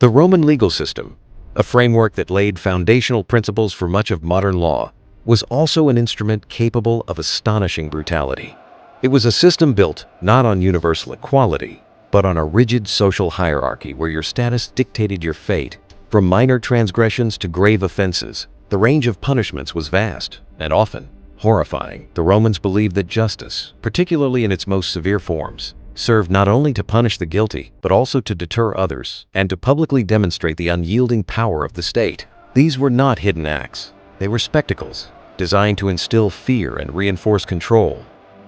The Roman legal system, a framework that laid foundational principles for much of modern law, was also an instrument capable of astonishing brutality. It was a system built not on universal equality, but on a rigid social hierarchy where your status dictated your fate. From minor transgressions to grave offenses, the range of punishments was vast and often horrifying. The Romans believed that justice, particularly in its most severe forms, served not only to punish the guilty, but also to deter others and to publicly demonstrate the unyielding power of the state. These were not hidden acts. They were spectacles designed to instill fear and reinforce control.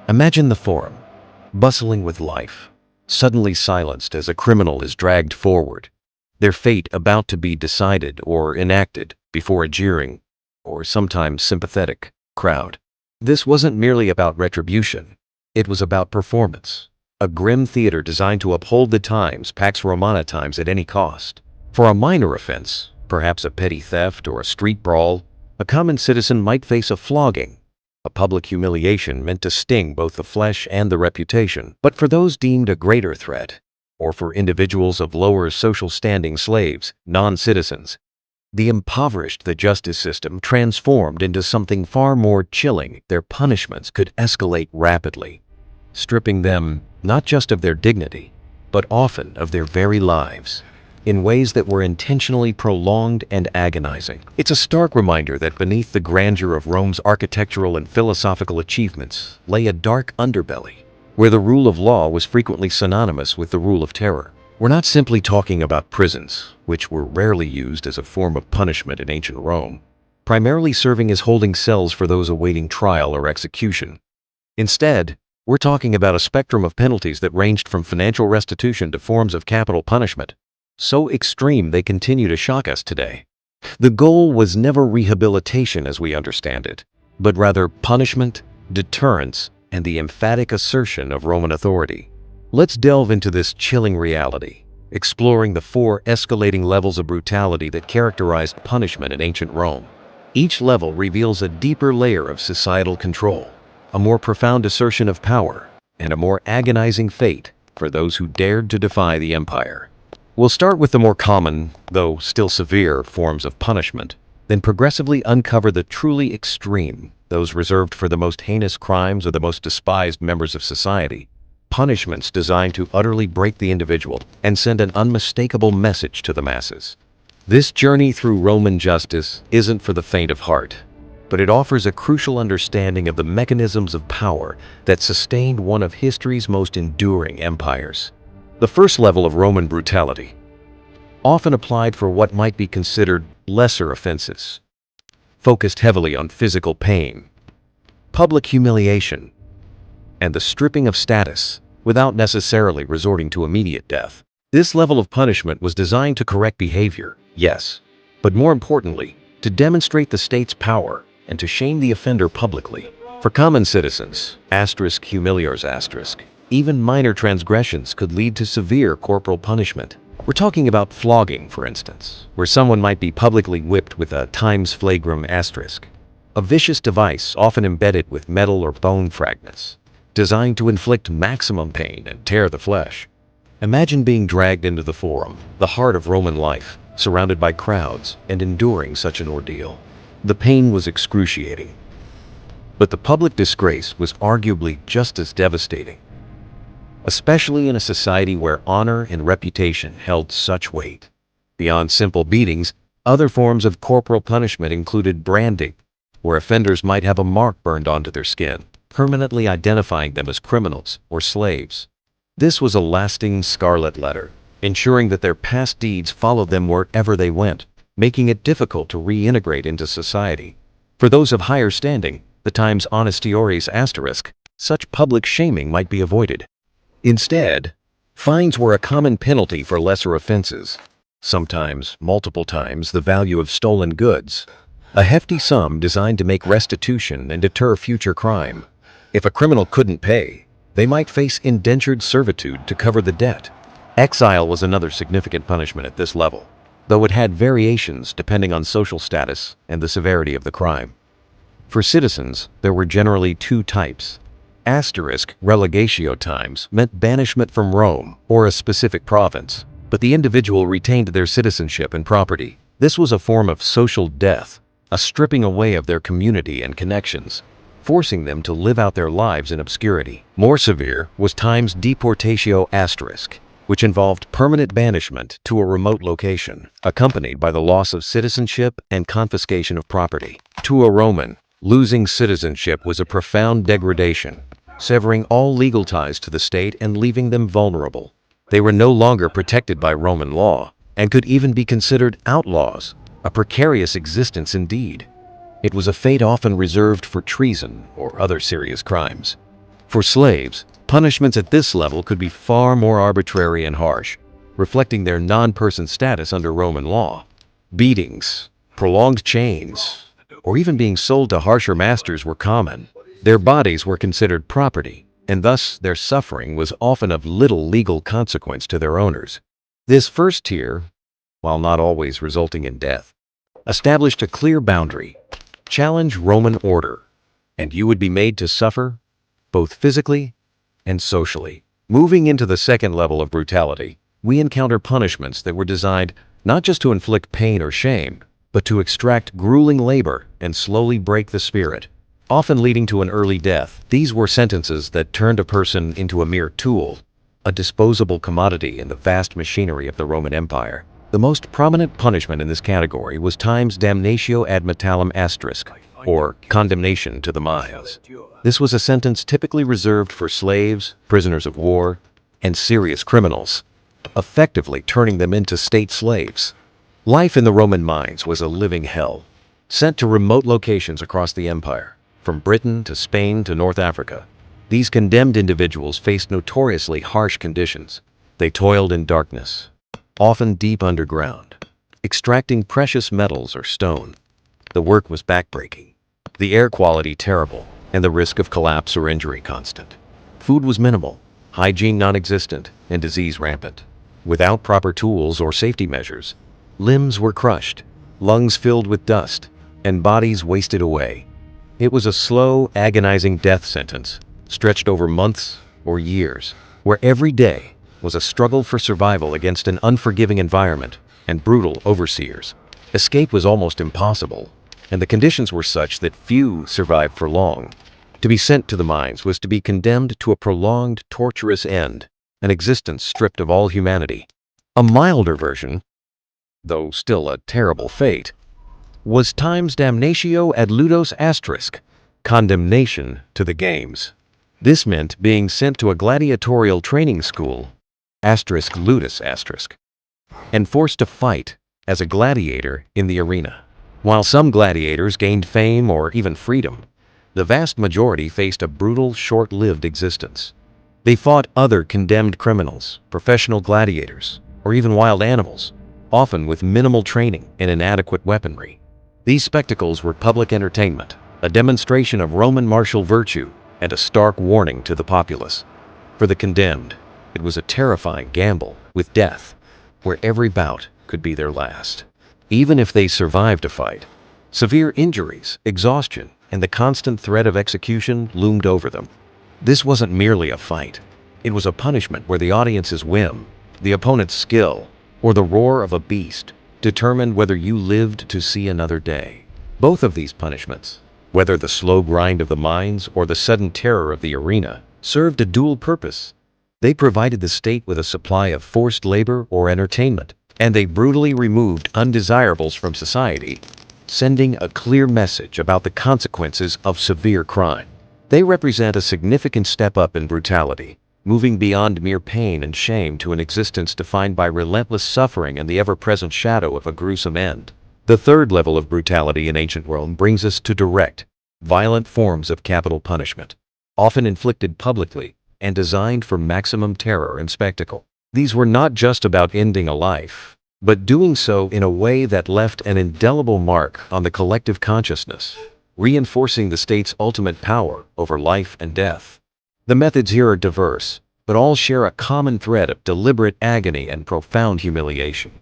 Imagine the Forum, bustling with life, suddenly silenced as a criminal is dragged forward, their fate about to be decided or enacted before a jeering, or sometimes sympathetic, crowd. This wasn't merely about retribution. It was about performance. A grim theater designed to uphold the times, Pax Romana times, at any cost. For a minor offense, perhaps a petty theft or a street brawl, a common citizen might face a flogging, a public humiliation meant to sting both the flesh and the reputation. But for those deemed a greater threat, or for individuals of lower social standing, slaves, non-citizens, the impoverished, the justice system transformed into something far more chilling. Their punishments could escalate rapidly, stripping them not just of their dignity, but often of their very lives, in ways that were intentionally prolonged and agonizing. It's a stark reminder that beneath the grandeur of Rome's architectural and philosophical achievements lay a dark underbelly, where the rule of law was frequently synonymous with the rule of terror. We're not simply talking about prisons, which were rarely used as a form of punishment in ancient Rome, primarily serving as holding cells for those awaiting trial or execution. Instead, we're talking about a spectrum of penalties that ranged from financial restitution to forms of capital punishment, so extreme they continue to shock us today. The goal was never rehabilitation as we understand it, but rather punishment, deterrence, and the emphatic assertion of Roman authority. Let's delve into this chilling reality, exploring the four escalating levels of brutality that characterized punishment in ancient Rome. Each level reveals a deeper layer of societal control, a more profound assertion of power, and a more agonizing fate for those who dared to defy the empire. We'll start with the more common, though still severe, forms of punishment, then progressively uncover the truly extreme, those reserved for the most heinous crimes or the most despised members of society. Punishments designed to utterly break the individual and send an unmistakable message to the masses. This journey through Roman justice isn't for the faint of heart, but it offers a crucial understanding of the mechanisms of power that sustained one of history's most enduring empires. The first level of Roman brutality, often applied for what might be considered lesser offenses, focused heavily on physical pain, public humiliation, and the stripping of status without necessarily resorting to immediate death. This level of punishment was designed to correct behavior, yes, but more importantly, to demonstrate the state's power and to shame the offender publicly. For common citizens, humiliars, even minor transgressions could lead to severe corporal punishment. We're talking about flogging, for instance, where someone might be publicly whipped with a times flagrum asterisk, a vicious device often embedded with metal or bone fragments, designed to inflict maximum pain and tear the flesh. Imagine being dragged into the Forum, the heart of Roman life, surrounded by crowds, and enduring such an ordeal. The pain was excruciating, but the public disgrace was arguably just as devastating, especially in a society where honor and reputation held such weight. Beyond simple beatings, other forms of corporal punishment included branding, where offenders might have a mark burned onto their skin, permanently identifying them as criminals or slaves. This was a lasting scarlet letter, ensuring that their past deeds followed them wherever they went, making it difficult to reintegrate into society. For those of higher standing, the times honestiores asterisk, such public shaming might be avoided. Instead, fines were a common penalty for lesser offenses, sometimes multiple times the value of stolen goods, a hefty sum designed to make restitution and deter future crime. If a criminal couldn't pay, they might face indentured servitude to cover the debt. Exile was another significant punishment at this level, though it had variations depending on social status and the severity of the crime. For citizens, there were generally two types. Relegatio times meant banishment from Rome or a specific province, but the individual retained their citizenship and property. This was a form of social death, a stripping away of their community and connections, forcing them to live out their lives in obscurity. More severe was time's deportatio asterisk, which involved permanent banishment to a remote location, accompanied by the loss of citizenship and confiscation of property. To a Roman, losing citizenship was a profound degradation, severing all legal ties to the state and leaving them vulnerable. They were no longer protected by Roman law and could even be considered outlaws, a precarious existence indeed. It was a fate often reserved for treason or other serious crimes. For slaves, punishments at this level could be far more arbitrary and harsh, reflecting their non-person status under Roman law. Beatings, prolonged chains, or even being sold to harsher masters were common. Their bodies were considered property, and thus their suffering was often of little legal consequence to their owners. This first tier, while not always resulting in death, established a clear boundary. Challenge Roman order, and you would be made to suffer, both physically and socially. Moving into the second level of brutality, we encounter punishments that were designed not just to inflict pain or shame, but to extract grueling labor and slowly break the spirit, often leading to an early death. These were sentences that turned a person into a mere tool, a disposable commodity in the vast machinery of the Roman Empire. The most prominent punishment in this category was time's damnatio ad metallum asterisk, or condemnation to the mines. This was a sentence typically reserved for slaves, prisoners of war, and serious criminals, effectively turning them into state slaves. Life in the Roman mines was a living hell. Sent to remote locations across the empire, from Britain to Spain to North Africa, these condemned individuals faced notoriously harsh conditions. They toiled in darkness, often deep underground, extracting precious metals or stone. The work was backbreaking, the air quality terrible, and the risk of collapse or injury constant. Food was minimal, hygiene non-existent, and disease rampant. Without proper tools or safety measures, limbs were crushed, lungs filled with dust, and bodies wasted away. It was a slow, agonizing death sentence, stretched over months or years, where every day was a struggle for survival against an unforgiving environment and brutal overseers. Escape was almost impossible, and the conditions were such that few survived for long. To be sent to the mines was to be condemned to a prolonged, torturous end, an existence stripped of all humanity. A milder version, though still a terrible fate, was time's damnatio ad ludos asterisk, condemnation to the games. This meant being sent to a gladiatorial training school, asterisk ludus asterisk, and forced to fight as a gladiator in the arena. While some gladiators gained fame or even freedom, the vast majority faced a brutal, short-lived existence. They fought other condemned criminals, professional gladiators, or even wild animals, often with minimal training and inadequate weaponry. These spectacles were public entertainment, a demonstration of Roman martial virtue, and a stark warning to the populace. For the condemned, it was a terrifying gamble with death, where every bout could be their last. Even if they survived a fight, severe injuries, exhaustion, and the constant threat of execution loomed over them. This wasn't merely a fight. It was a punishment where the audience's whim, the opponent's skill, or the roar of a beast determined whether you lived to see another day. Both of these punishments, whether the slow grind of the mines or the sudden terror of the arena, served a dual purpose. They provided the state with a supply of forced labor or entertainment, and they brutally removed undesirables from society, sending a clear message about the consequences of severe crime. They represent a significant step up in brutality, moving beyond mere pain and shame to an existence defined by relentless suffering and the ever-present shadow of a gruesome end. The third level of brutality in ancient Rome brings us to direct, violent forms of capital punishment, often inflicted publicly and designed for maximum terror and spectacle. These were not just about ending a life, but doing so in a way that left an indelible mark on the collective consciousness, reinforcing the state's ultimate power over life and death. The methods here are diverse, but all share a common thread of deliberate agony and profound humiliation.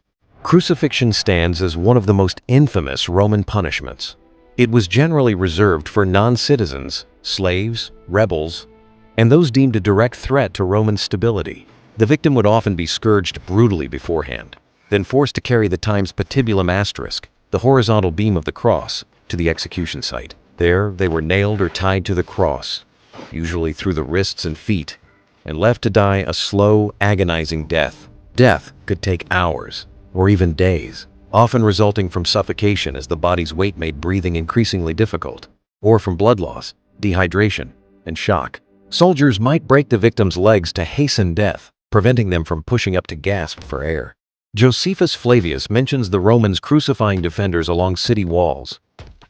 Crucifixion stands as one of the most infamous Roman punishments. It was generally reserved for non-citizens, slaves, rebels, and those deemed a direct threat to Roman stability. The victim would often be scourged brutally beforehand, then forced to carry the Times patibulum asterisk, the horizontal beam of the cross, to the execution site. There, they were nailed or tied to the cross, usually through the wrists and feet, and left to die a slow, agonizing death. Death could take hours, or even days, often resulting from suffocation as the body's weight made breathing increasingly difficult, or from blood loss, dehydration, and shock. Soldiers might break the victim's legs to hasten death, preventing them from pushing up to gasp for air. Josephus Flavius mentions the Romans crucifying defenders along city walls.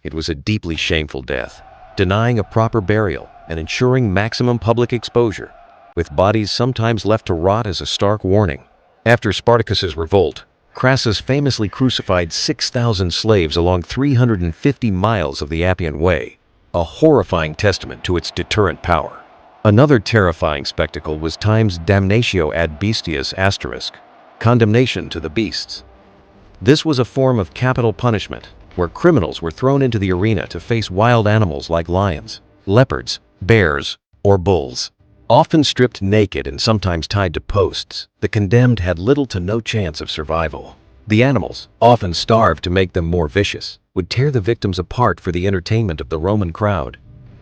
It was a deeply shameful death, denying a proper burial and ensuring maximum public exposure, with bodies sometimes left to rot as a stark warning. After Spartacus's revolt, Crassus famously crucified 6,000 slaves along 350 miles of the Appian Way, a horrifying testament to its deterrent power. Another terrifying spectacle was Time's damnatio ad bestias asterisk, condemnation to the beasts. This was a form of capital punishment, where criminals were thrown into the arena to face wild animals like lions, leopards, bears, or bulls. Often stripped naked and sometimes tied to posts, the condemned had little to no chance of survival. The animals, often starved to make them more vicious, would tear the victims apart for the entertainment of the Roman crowd.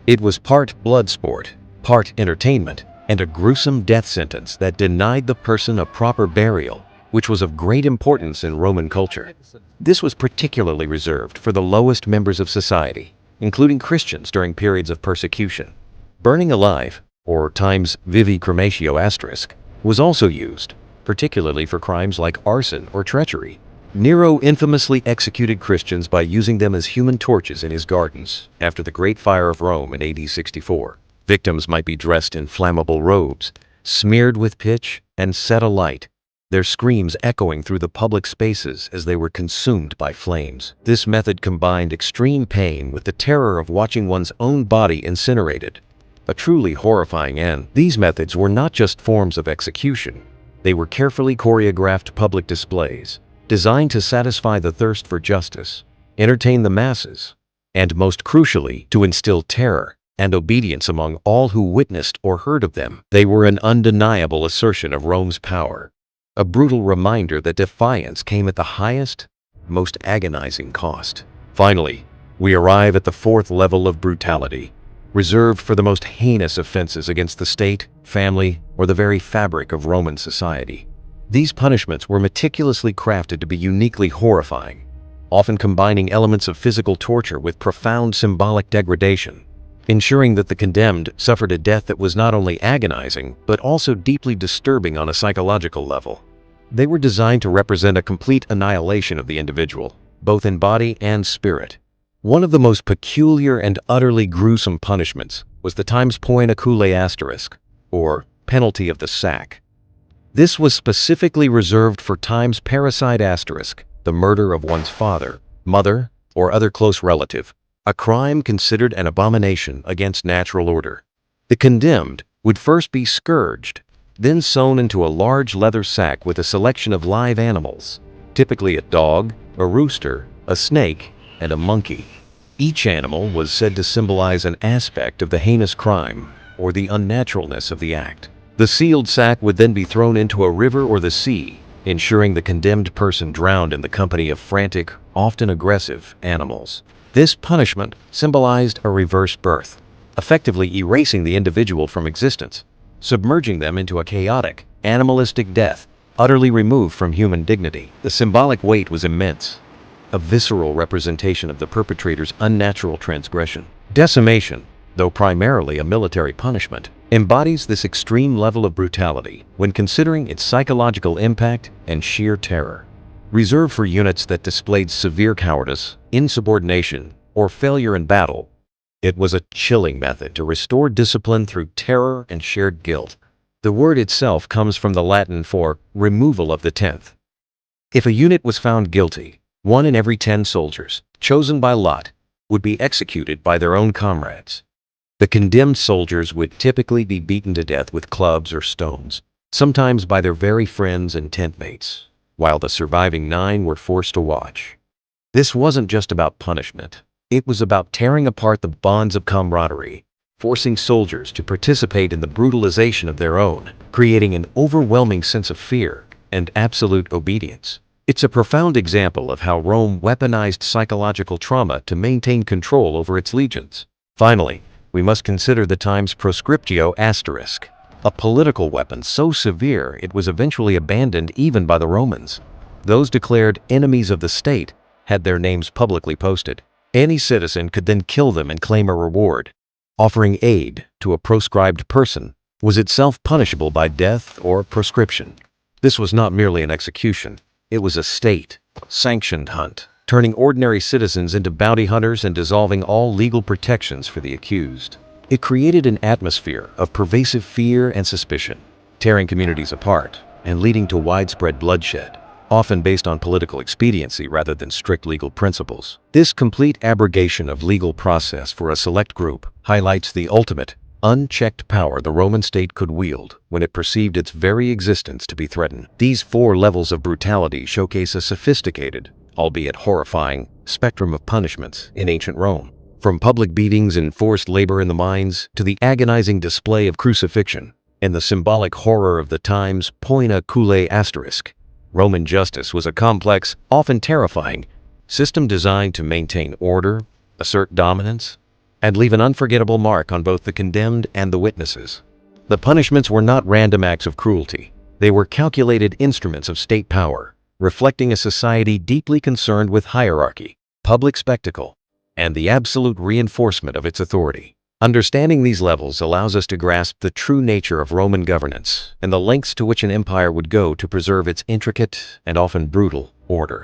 It was part blood sport, part entertainment, and a gruesome death sentence that denied the person a proper burial, which was of great importance in Roman culture. This was particularly reserved for the lowest members of society, including Christians during periods of persecution. Burning alive, or Time's vivi crematio asterisk, was also used, particularly for crimes like arson or treachery. Nero infamously executed Christians by using them as human torches in his gardens after the Great Fire of Rome in AD 64. Victims might be dressed in flammable robes, smeared with pitch, and set alight, their screams echoing through the public spaces as they were consumed by flames. This method combined extreme pain with the terror of watching one's own body incinerated. A truly horrifying end. These methods were not just forms of execution. They were carefully choreographed public displays, designed to satisfy the thirst for justice, entertain the masses, and most crucially, to instill terror and obedience among all who witnessed or heard of them. They were an undeniable assertion of Rome's power, a brutal reminder that defiance came at the highest, most agonizing cost. Finally, we arrive at the fourth level of brutality, reserved for the most heinous offenses against the state, family, or the very fabric of Roman society. These punishments were meticulously crafted to be uniquely horrifying, often combining elements of physical torture with profound symbolic degradation, ensuring that the condemned suffered a death that was not only agonizing, but also deeply disturbing on a psychological level. They were designed to represent a complete annihilation of the individual, both in body and spirit. One of the most peculiar and utterly gruesome punishments was the Times poena culae asterisk, or penalty of the sack. This was specifically reserved for Times parricide asterisk, the murder of one's father, mother, or other close relative, a crime considered an abomination against natural order. The condemned would first be scourged, then sewn into a large leather sack with a selection of live animals, typically a dog, a rooster, a snake, and a monkey. Each animal was said to symbolize an aspect of the heinous crime or the unnaturalness of the act. The sealed sack would then be thrown into a river or the sea, ensuring the condemned person drowned in the company of frantic, often aggressive, animals. This punishment symbolized a reverse birth, effectively erasing the individual from existence, submerging them into a chaotic, animalistic death, utterly removed from human dignity. The symbolic weight was immense, a visceral representation of the perpetrator's unnatural transgression. Decimation, though primarily a military punishment, embodies this extreme level of brutality when considering its psychological impact and sheer terror. Reserved for units that displayed severe cowardice, insubordination, or failure in battle, it was a chilling method to restore discipline through terror and shared guilt. The word itself comes from the Latin for removal of the tenth. If a unit was found guilty, 1 in every 10 soldiers, chosen by lot, would be executed by their own comrades. The condemned soldiers would typically be beaten to death with clubs or stones, sometimes by their very friends and tent mates, while the surviving 9 were forced to watch. This wasn't just about punishment. It was about tearing apart the bonds of camaraderie, forcing soldiers to participate in the brutalization of their own, creating an overwhelming sense of fear and absolute obedience. It's a profound example of how Rome weaponized psychological trauma to maintain control over its legions. Finally, we must consider the times proscriptio asterisk, a political weapon so severe it was eventually abandoned even by the Romans. Those declared enemies of the state had their names publicly posted. Any citizen could then kill them and claim a reward. Offering aid to a proscribed person was itself punishable by death or proscription. This was not merely an execution. It was a state-sanctioned hunt, turning ordinary citizens into bounty hunters and dissolving all legal protections for the accused. It created an atmosphere of pervasive fear and suspicion, tearing communities apart and leading to widespread bloodshed, often based on political expediency rather than strict legal principles. This complete abrogation of legal process for a select group highlights the ultimate, unchecked power the Roman state could wield when it perceived its very existence to be threatened. These 4 levels of brutality showcase a sophisticated, albeit horrifying, spectrum of punishments in ancient Rome. From public beatings and forced labor in the mines to the agonizing display of crucifixion and the symbolic horror of the times poina culae asterisk, Roman justice was a complex, often terrifying, system designed to maintain order, assert dominance, and leave an unforgettable mark on both the condemned and the witnesses. The punishments were not random acts of cruelty. They were calculated instruments of state power, reflecting a society deeply concerned with hierarchy, public spectacle, and the absolute reinforcement of its authority. Understanding these levels allows us to grasp the true nature of Roman governance and the lengths to which an empire would go to preserve its intricate and often brutal order.